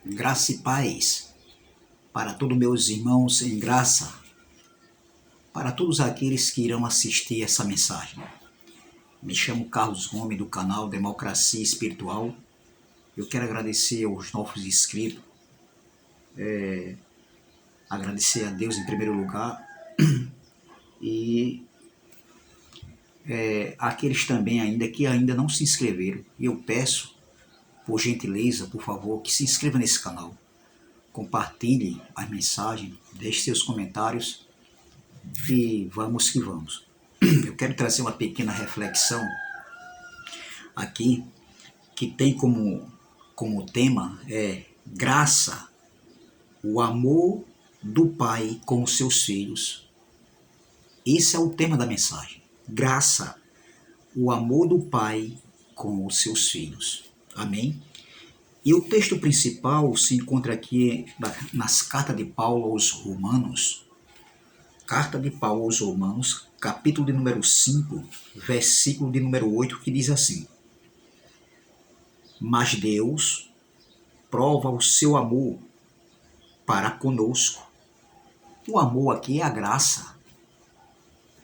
Graça e paz para todos meus irmãos em graça, para todos aqueles que irão assistir essa mensagem. Me chamo Carlos Gomes, do canal Democracia Espiritual. Eu quero agradecer aos novos inscritos, agradecer a Deus em primeiro lugar e aqueles também que ainda não se inscreveram. Eu peço, por gentileza, por favor, que se inscreva nesse canal. Compartilhe a mensagem, deixe seus comentários e vamos que vamos. Eu quero trazer uma pequena reflexão aqui, que tem como tema graça, o amor do Pai com os seus filhos. Esse é o tema da mensagem. Graça, o amor do Pai com os seus filhos. Amém? E o texto principal se encontra aqui nas cartas de Paulo aos Romanos. Carta de Paulo aos Romanos, capítulo de número 5, versículo de número 8, que diz assim: Mas Deus prova o seu amor para conosco. O amor aqui é a graça.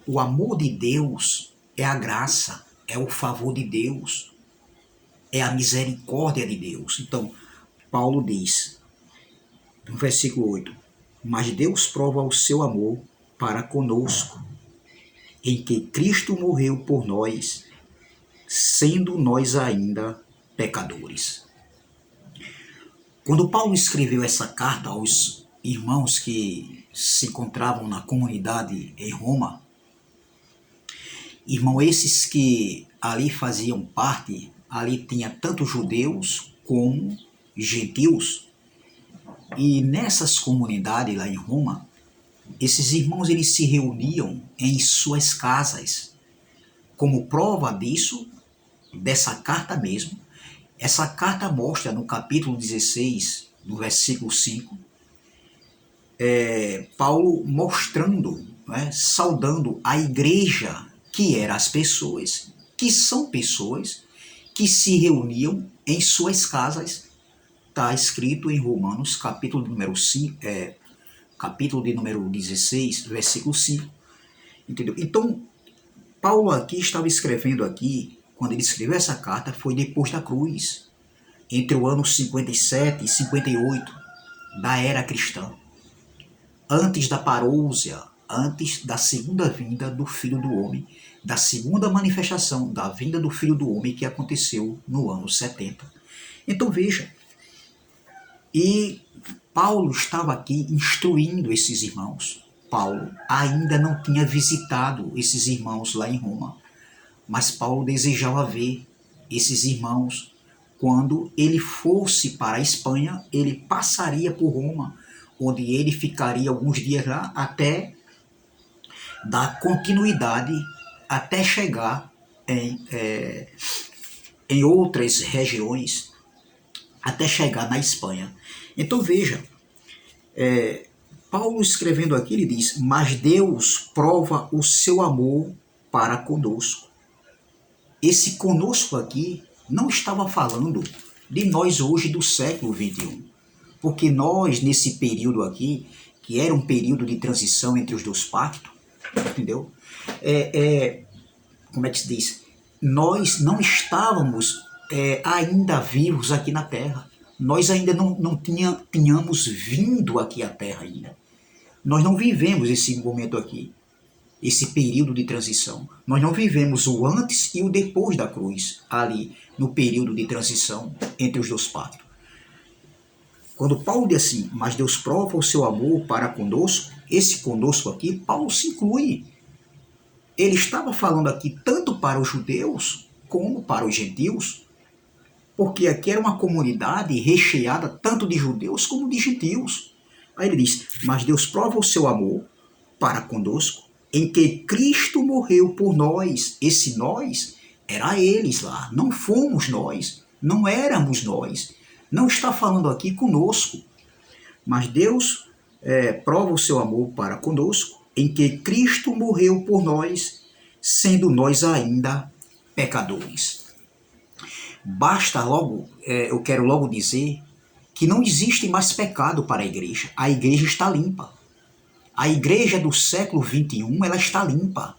O amor de Deus é a graça, é o favor de Deus, é a misericórdia de Deus. Então, Paulo diz, no versículo 8, Mas Deus prova o seu amor para conosco, em que Cristo morreu por nós, sendo nós ainda pecadores. Quando Paulo escreveu essa carta aos irmãos que se encontravam na comunidade em Roma, irmãos esses que ali faziam parte, ali tinha tanto judeus como gentios, e nessas comunidades lá em Roma, esses irmãos eles se reuniam em suas casas. Como prova disso, dessa carta mesmo, essa carta mostra no capítulo 16, no versículo 5, Paulo mostrando, saudando a igreja, que eram as pessoas, que são pessoas que se reuniam em suas casas. Está escrito em Romanos, capítulo de número 5, capítulo de número 16, versículo 5. Entendeu? Então, Paulo aqui estava escrevendo aqui, quando ele escreveu essa carta, foi depois da cruz, entre o ano 57 e 58 da era cristã, antes da parousia, antes da segunda vinda do Filho do Homem, da segunda manifestação da vinda do Filho do Homem que aconteceu no ano 70. Então veja, e Paulo estava aqui instruindo esses irmãos. Paulo ainda não tinha visitado esses irmãos lá em Roma, mas Paulo desejava ver esses irmãos. Quando ele fosse para a Espanha, ele passaria por Roma, onde ele ficaria alguns dias lá até dar continuidade, até chegar em outras regiões, até chegar na Espanha. Então veja, Paulo escrevendo aqui, ele diz, mas Deus prova o seu amor para conosco. Esse conosco aqui não estava falando de nós hoje do século XXI, porque nós, nesse período aqui, que era um período de transição entre os dois pactos, entendeu? Como é que se diz? Nós não estávamos ainda vivos aqui na Terra. Nós ainda não tínhamos vindo aqui à Terra ainda. Nós não vivemos esse momento aqui, esse período de transição. Nós não vivemos o antes e o depois da cruz, ali no período de transição entre os dois pactos. Quando Paulo diz assim, mas Deus prova o seu amor para conosco, esse conosco aqui, Paulo se inclui. Ele estava falando aqui tanto para os judeus como para os gentios, porque aqui era uma comunidade recheada tanto de judeus como de gentios. Aí ele diz, mas Deus prova o seu amor para conosco, em que Cristo morreu por nós. Esse nós era eles lá, não fomos nós, não éramos nós. Não está falando aqui conosco, mas Deus prova o seu amor para conosco, em que Cristo morreu por nós, sendo nós ainda pecadores. Basta logo, eu quero logo dizer que não existe mais pecado para a igreja. A igreja está limpa. A igreja do século XXI, ela está limpa.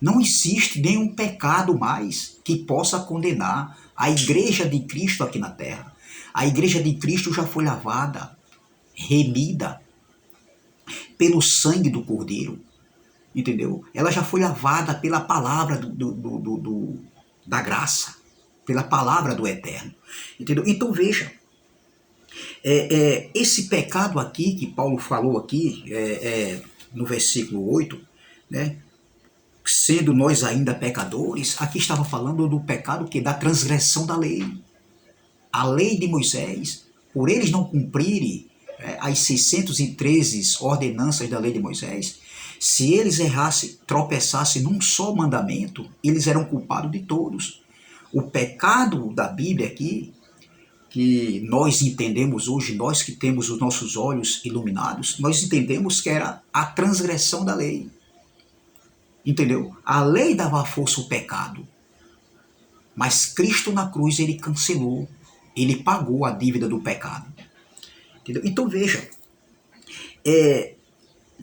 Não existe nenhum pecado mais que possa condenar a igreja de Cristo aqui na terra. A igreja de Cristo já foi lavada, remida pelo sangue do Cordeiro, entendeu? Ela já foi lavada pela palavra da graça, pela palavra do Eterno, entendeu? Então veja, esse pecado aqui que Paulo falou aqui, no versículo 8, né? Sendo nós ainda pecadores, aqui estava falando do pecado que da transgressão da lei. A lei de Moisés, por eles não cumprirem as 613 ordenanças da lei de Moisés, se eles errassem, tropeçassem num só mandamento, eles eram culpados de todos. O pecado da Bíblia aqui, que nós entendemos hoje, nós que temos os nossos olhos iluminados, nós entendemos que era a transgressão da lei. Entendeu? A lei dava força ao pecado, mas Cristo na cruz ele cancelou, ele pagou a dívida do pecado. Entendeu? Então veja,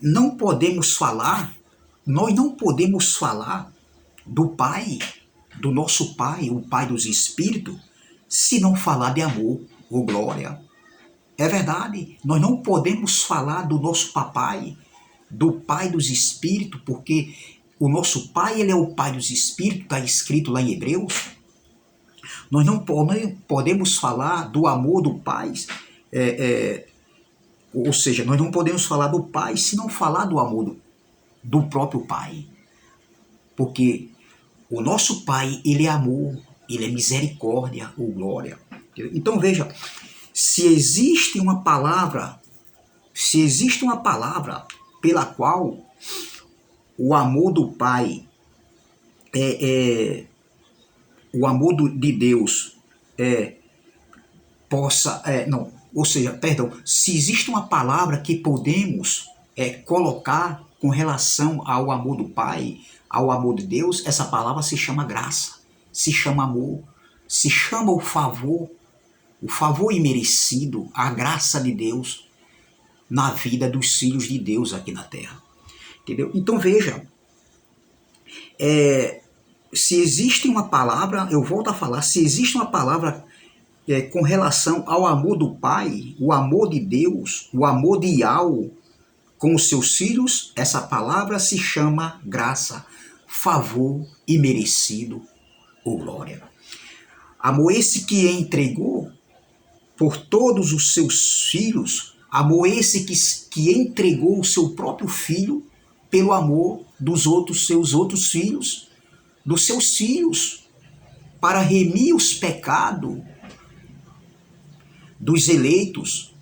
não podemos falar, nós não podemos falar do Pai, do nosso Pai, o Pai dos Espíritos, se não falar de amor ou glória. É verdade, nós não podemos falar do nosso Papai, do Pai dos Espíritos, porque o nosso Pai, ele é o Pai dos Espíritos, está escrito lá em Hebreus. Nós não podemos falar do amor do Pai, ou seja, nós não podemos falar do Pai se não falar do amor do próprio Pai. Porque o nosso Pai, ele é amor, ele é misericórdia ou glória. Então veja, se existe uma palavra pela qual o amor do Pai, o amor de Deus se existe uma palavra que podemos colocar com relação ao amor do Pai, ao amor de Deus, essa palavra se chama graça, se chama amor, se chama o favor imerecido, a graça de Deus na vida dos filhos de Deus aqui na terra. Entendeu? Então veja, se existe uma palavra, eu volto a falar, se existe uma palavra com relação ao amor do Pai, o amor de Deus, o amor de Yahweh com os seus filhos, essa palavra se chama graça, favor imerecido ou glória. Amor esse que entregou por todos os seus filhos, amor esse que entregou o seu próprio filho pelo amor dos seus outros filhos, dos seus filhos, para remir os pecados dos eleitos.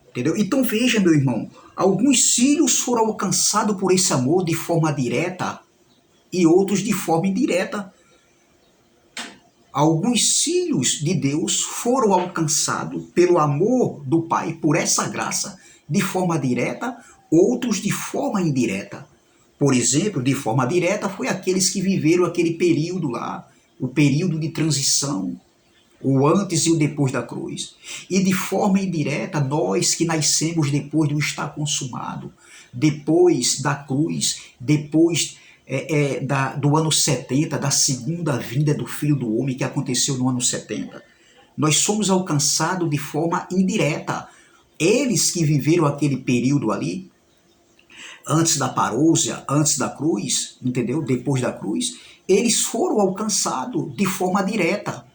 Entendeu? Então veja, meu irmão, alguns filhos foram alcançados por esse amor de forma direta e outros de forma indireta. Alguns filhos de Deus foram alcançados pelo amor do Pai, por essa graça, de forma direta, outros de forma indireta. Por exemplo, de forma direta foi aqueles que viveram aquele período lá, o período de transição, o antes e o depois da cruz. E de forma indireta, nós que nascemos depois do estar consumado, depois da cruz, depois do ano 70, da segunda vinda do Filho do Homem, que aconteceu no ano 70. Nós somos alcançados de forma indireta. Eles que viveram aquele período ali, antes da parousia, antes da cruz, entendeu? Depois da cruz, eles foram alcançados de forma direta.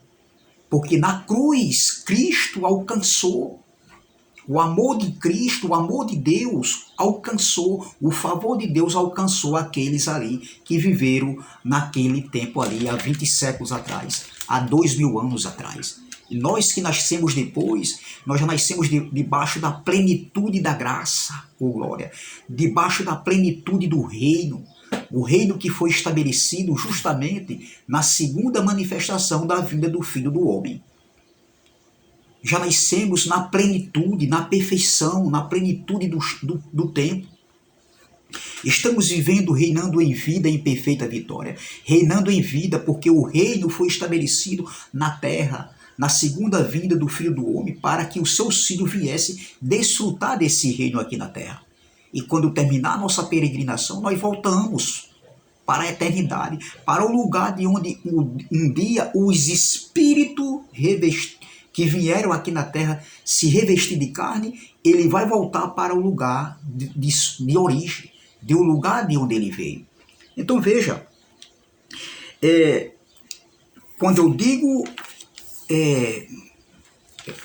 Porque na cruz, Cristo alcançou. O amor de Cristo, o amor de Deus alcançou, o favor de Deus alcançou aqueles ali que viveram naquele tempo ali, há 20 séculos atrás, há 2000 anos atrás. E nós que nascemos depois, nós já nascemos debaixo da plenitude da graça, ou glória, debaixo da plenitude do reino, o reino que foi estabelecido justamente na segunda manifestação da vinda do Filho do Homem. Já nascemos na plenitude, na perfeição, na plenitude do tempo. Estamos vivendo, reinando em vida, em perfeita vitória. Reinando em vida porque o reino foi estabelecido na terra, na segunda vinda do Filho do Homem, para que os seus filhos viessem desfrutar desse reino aqui na terra. E quando terminar a nossa peregrinação, nós voltamos para a eternidade, para o lugar de onde um dia os espíritos que vieram aqui na terra se revestir de carne, ele vai voltar para o lugar de origem, de um lugar de onde ele veio. Então veja, quando eu digo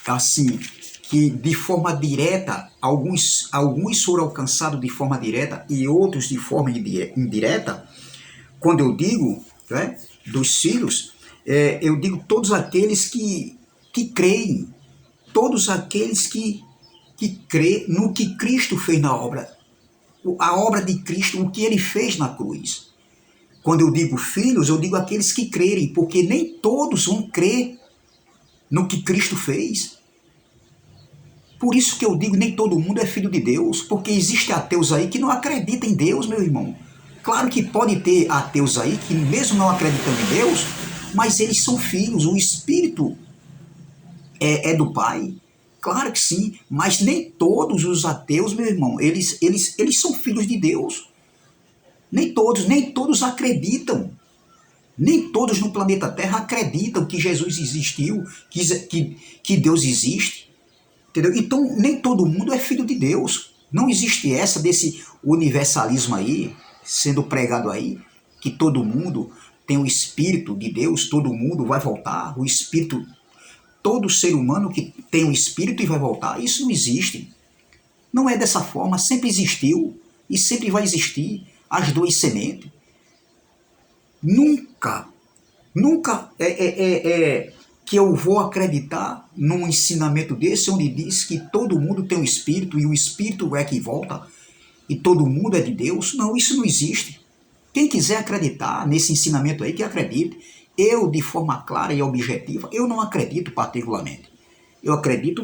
assim, que de forma direta, alguns foram alcançados de forma direta e outros de forma indireta, quando eu digo, né, dos filhos, eu digo todos aqueles que creem, todos aqueles que creem no que Cristo fez na obra, a obra de Cristo, o que ele fez na cruz. Quando eu digo filhos, eu digo aqueles que crerem, porque nem todos vão crer no que Cristo fez. Por isso que eu digo, nem todo mundo é filho de Deus, porque existe ateus aí que não acreditam em Deus, meu irmão. Claro que pode ter ateus aí que mesmo não acreditando em Deus, mas eles são filhos, o Espírito é do Pai. Claro que sim, mas nem todos os ateus, meu irmão, eles são filhos de Deus. Nem todos acreditam. Nem todos no planeta Terra acreditam que Jesus existiu, que Deus existe. Entendeu? Então, nem todo mundo é filho de Deus. Não existe essa desse universalismo aí, sendo pregado aí, que todo mundo tem o Espírito de Deus, todo mundo vai voltar, o Espírito, todo ser humano que tem o Espírito e vai voltar, isso não existe. Não é dessa forma, sempre existiu e sempre vai existir as duas sementes. Nunca que eu vou acreditar num ensinamento desse, onde diz que todo mundo tem um Espírito e o Espírito é que volta e todo mundo é de Deus. Não, isso não existe. Quem quiser acreditar nesse ensinamento aí, que acredite. Eu, de forma clara e objetiva, eu não acredito particularmente. Eu acredito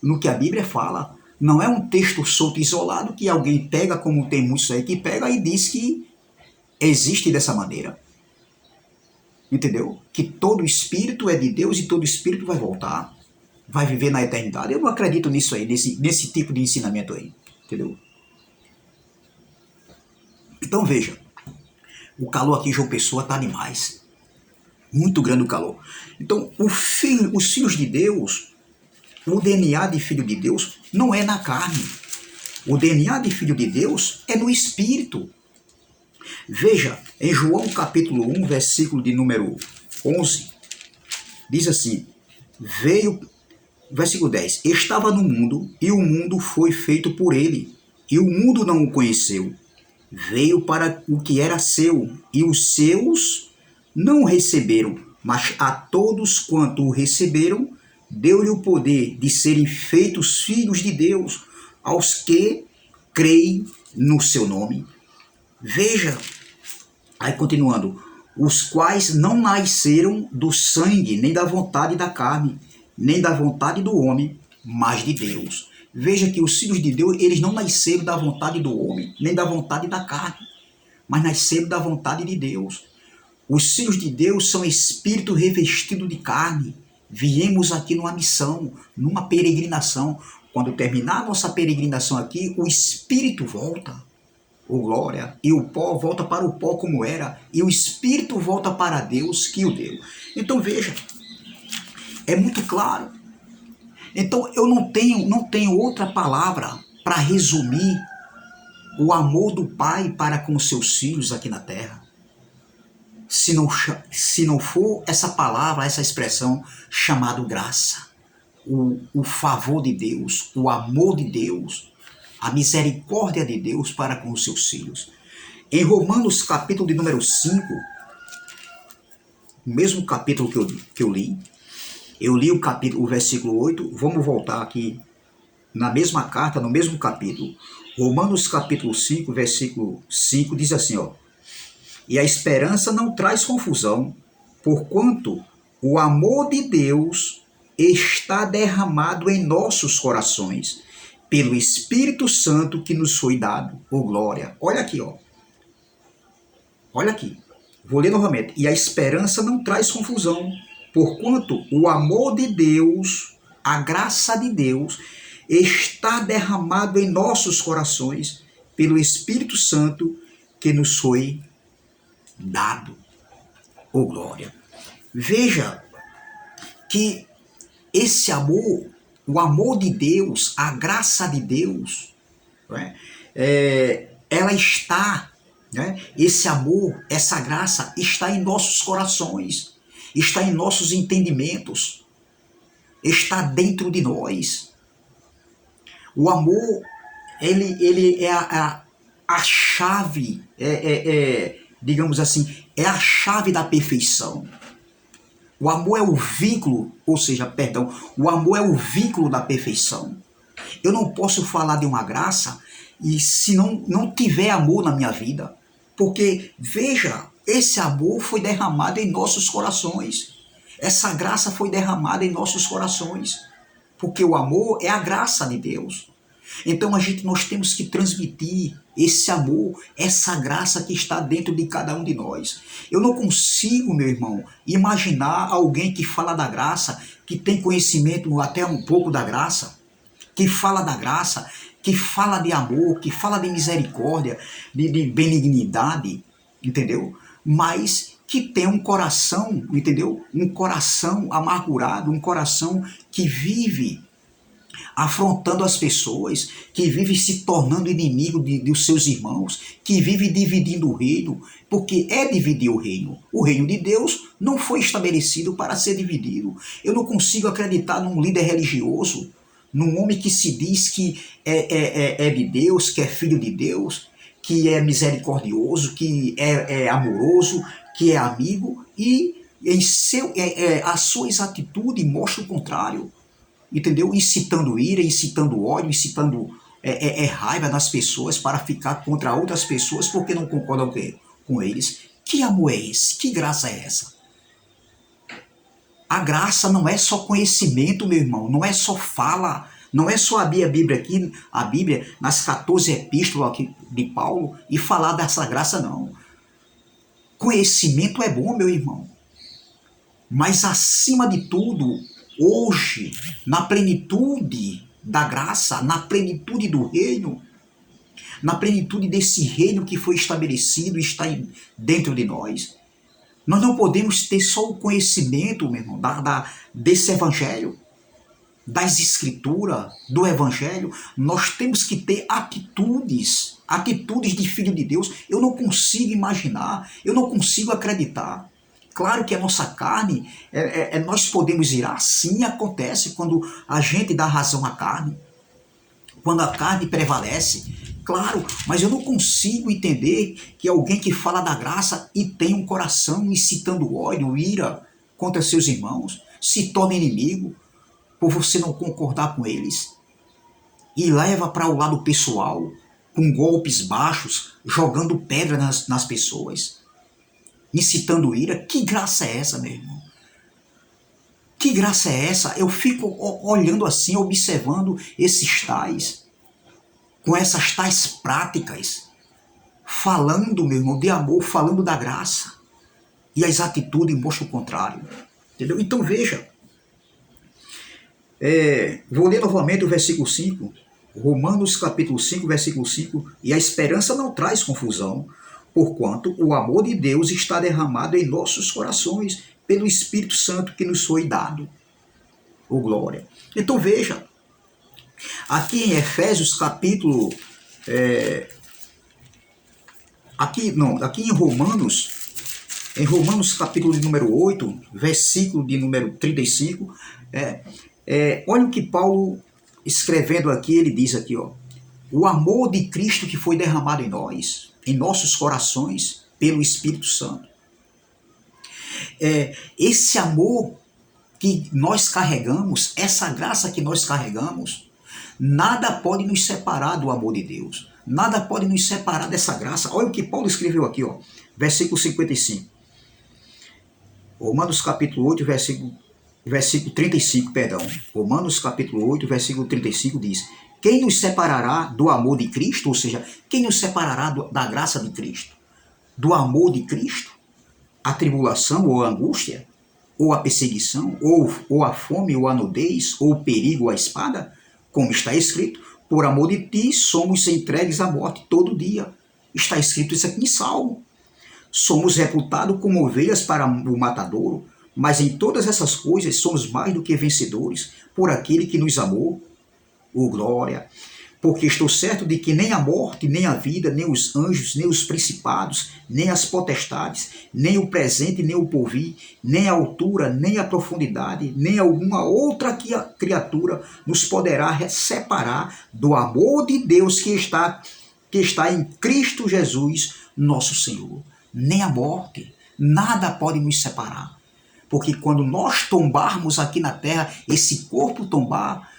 no que a Bíblia fala. Não é um texto solto e isolado que alguém pega, como tem muitos aí que pega e diz que existe dessa maneira. Entendeu? Que todo espírito é de Deus e todo espírito vai voltar, vai viver na eternidade. Eu não acredito nisso aí, nesse tipo de ensinamento aí. Entendeu? Então veja, o calor aqui em João Pessoa está demais. Muito grande o calor. Então, os filhos de Deus, o DNA de filho de Deus não é na carne. O DNA de filho de Deus é no espírito. Veja, em João capítulo 1, versículo de número 11, diz assim, versículo 10, estava no mundo e o mundo foi feito por ele, e o mundo não o conheceu. Veio para o que era seu, e os seus não o receberam, mas a todos quanto o receberam, deu-lhe o poder de serem feitos filhos de Deus, aos que creem no seu nome. Veja, aí continuando, os quais não nasceram do sangue, nem da vontade da carne, nem da vontade do homem, mas de Deus. Veja que os filhos de Deus, eles não nasceram da vontade do homem, nem da vontade da carne, mas nasceram da vontade de Deus. Os filhos de Deus são espírito revestido de carne. Viemos aqui numa missão, numa peregrinação. Quando terminar a nossa peregrinação aqui, o espírito volta. Glória, e o pó volta para o pó como era, e o espírito volta para Deus que o deu. Então veja, é muito claro. Então eu não tenho outra palavra para resumir o amor do Pai para com os seus filhos aqui na terra. Se não for essa palavra, essa expressão chamada graça, o favor de Deus, o amor de Deus, a misericórdia de Deus para com os seus filhos. Em Romanos capítulo de número 5, o mesmo capítulo que eu li o versículo 8, vamos voltar aqui na mesma carta, no mesmo capítulo. Romanos capítulo 5, versículo 5 diz assim, ó, e a esperança não traz confusão, porquanto o amor de Deus está derramado em nossos corações, pelo Espírito Santo que nos foi dado. Glória. Olha aqui, ó. Olha aqui. Vou ler novamente. E a esperança não traz confusão, Porquanto o amor de Deus, a graça de Deus, está derramado em nossos corações pelo Espírito Santo que nos foi dado. Oh glória! Veja que esse amor, o amor de Deus, a graça de Deus, né, ela está, né, esse amor, essa graça está em nossos corações, está em nossos entendimentos, está dentro de nós. O amor, ele é a chave, digamos assim, é a chave da perfeição. O amor é o vínculo, ou seja, perdão, o amor é o vínculo da perfeição. Eu não posso falar de uma graça e se não tiver amor na minha vida, porque, veja, esse amor foi derramado em nossos corações. Essa graça foi derramada em nossos corações, porque o amor é a graça de Deus. Então nós temos que transmitir esse amor, essa graça que está dentro de cada um de nós. Eu não consigo, meu irmão, imaginar alguém que fala da graça, que tem conhecimento até um pouco da graça, que fala da graça, que fala de amor, que fala de misericórdia, de benignidade, entendeu? Mas que tem um coração, entendeu? Um coração amargurado, um coração que vive afrontando as pessoas, que vive se tornando inimigo dos seus irmãos, que vive dividindo o reino, porque é dividir o reino. O reino de Deus não foi estabelecido para ser dividido. Eu não consigo acreditar num líder religioso, num homem que se diz que é de Deus, que é filho de Deus, que é misericordioso, que é amoroso, que é amigo, e as suas atitudes mostram o contrário. Entendeu? Incitando ira, incitando ódio, incitando raiva nas pessoas para ficar contra outras pessoas porque não concordam com eles. Que amor é esse? Que graça é essa? A graça não é só conhecimento, meu irmão, não é só fala, não é só abrir a Bíblia aqui, a Bíblia nas 14 epístolas aqui de Paulo e falar dessa graça, não. Conhecimento é bom, meu irmão, mas acima de tudo, hoje, na plenitude da graça, na plenitude do reino, na plenitude desse reino que foi estabelecido e está dentro de nós, nós não podemos ter só o conhecimento, meu irmão, desse evangelho, das escrituras, do evangelho. Nós temos que ter atitudes de filho de Deus. Eu não consigo imaginar, eu não consigo acreditar. Claro que a nossa carne, nós podemos ir assim, acontece quando a gente dá razão à carne, quando a carne prevalece, claro, mas eu não consigo entender que alguém que fala da graça e tem um coração incitando ódio, ira contra seus irmãos, se torna inimigo por você não concordar com eles e leva para o lado pessoal, com golpes baixos, jogando pedra nas pessoas, incitando ira. Que graça é essa, meu irmão? Que graça é essa? Eu fico olhando assim, observando esses tais, com essas tais práticas, falando, meu irmão, de amor, falando da graça, e as atitudes mostram o contrário. Entendeu? Então veja, vou ler novamente o versículo 5, Romanos capítulo 5, versículo 5, e a esperança não traz confusão, porquanto o amor de Deus está derramado em nossos corações pelo Espírito Santo que nos foi dado. Oh glória! Então veja, aqui em Efésios capítulo, aqui em Romanos capítulo de número 8, versículo de número 35, olha o que Paulo escrevendo aqui, ele diz aqui, ó, o amor de Cristo que foi derramado em nós, em nossos corações, pelo Espírito Santo. Esse amor que nós carregamos, essa graça que nós carregamos, nada pode nos separar do amor de Deus. Nada pode nos separar dessa graça. Olha o que Paulo escreveu aqui, ó, versículo 55. Romanos capítulo 8, versículo 35, perdão. Romanos capítulo 8, versículo 35 diz: quem nos separará do amor de Cristo? Ou seja, quem nos separará da graça de Cristo? Do amor de Cristo? A tribulação ou a angústia? ou a perseguição, ou a fome, ou a nudez, ou o perigo, ou a espada? Como está escrito, por amor de ti somos entregues à morte todo dia. Está escrito isso aqui em Salmo. Somos reputados como ovelhas para o matadouro, mas em todas essas coisas somos mais do que vencedores por aquele que nos amou. Oh, glória! Porque estou certo de que nem a morte, nem a vida, nem os anjos, nem os principados, nem as potestades, nem o presente, nem o porvir, nem a altura, nem a profundidade, nem alguma outra criatura nos poderá separar do amor de Deus que está em Cristo Jesus, nosso Senhor. Nem a morte, nada pode nos separar. Porque quando nós tombarmos aqui na terra, esse corpo tombar,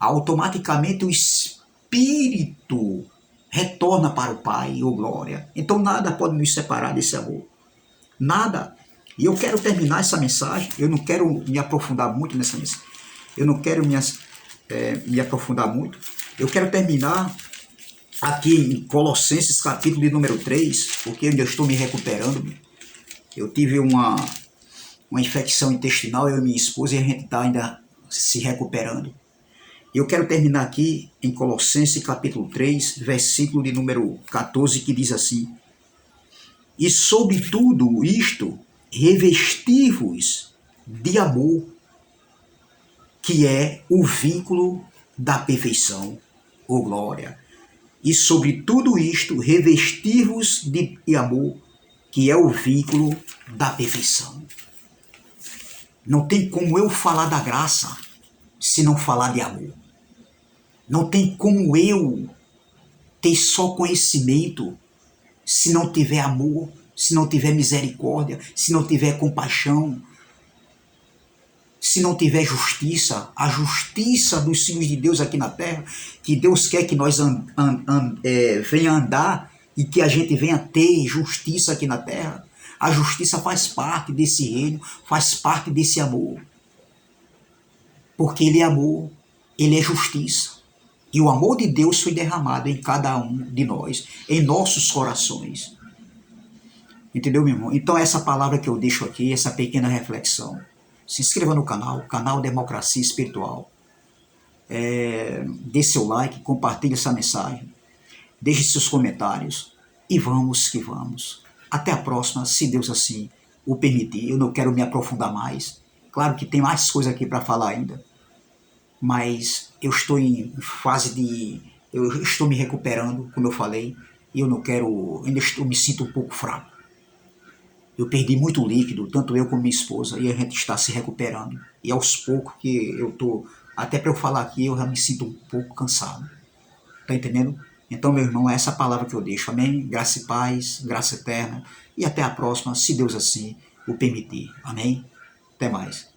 automaticamente o Espírito retorna para o Pai, ou glória. Então nada pode nos separar desse amor. Nada. E eu quero terminar essa mensagem, eu não quero me aprofundar muito nessa mensagem. Eu não quero me aprofundar muito. Eu quero terminar aqui em Colossenses capítulo de número 3, porque eu ainda estou me recuperando. Eu tive uma infecção intestinal, eu e minha esposa, e a gente está ainda se recuperando. Eu quero terminar aqui em Colossenses capítulo 3, versículo de número 14, que diz assim: e sobre tudo isto, revesti-vos de amor, que é o vínculo da perfeição, ou glória. E sobre tudo isto, revesti-vos de amor, que é o vínculo da perfeição. Não tem como eu falar da graça se não falar de amor. Não tem como eu ter só conhecimento se não tiver amor, se não tiver misericórdia, se não tiver compaixão, se não tiver justiça, a justiça dos filhos de Deus aqui na terra, que Deus quer que nós venha andar e que a gente venha ter justiça aqui na terra. A justiça faz parte desse reino, faz parte desse amor. Porque ele é amor, ele é justiça. E o amor de Deus foi derramado em cada um de nós, em nossos corações. Entendeu, meu irmão? Então essa palavra que eu deixo aqui, essa pequena reflexão. Se inscreva no canal Democracia Espiritual. Dê seu like, compartilhe essa mensagem. Deixe seus comentários. E vamos que vamos. Até a próxima, se Deus assim o permitir. Eu não quero me aprofundar mais. Claro que tem mais coisa aqui para falar ainda. Mas eu estou em fase de... Eu estou me recuperando, como eu falei. E eu não quero... Eu me sinto um pouco fraco. Eu perdi muito líquido, tanto eu como minha esposa, e a gente está se recuperando. E aos poucos que eu estou... Até para eu falar aqui, eu já me sinto um pouco cansado. Tá entendendo? Então, meu irmão, é essa palavra que eu deixo. Amém? Graça e paz, graça eterna. E até a próxima, se Deus assim o permitir. Amém? Até mais.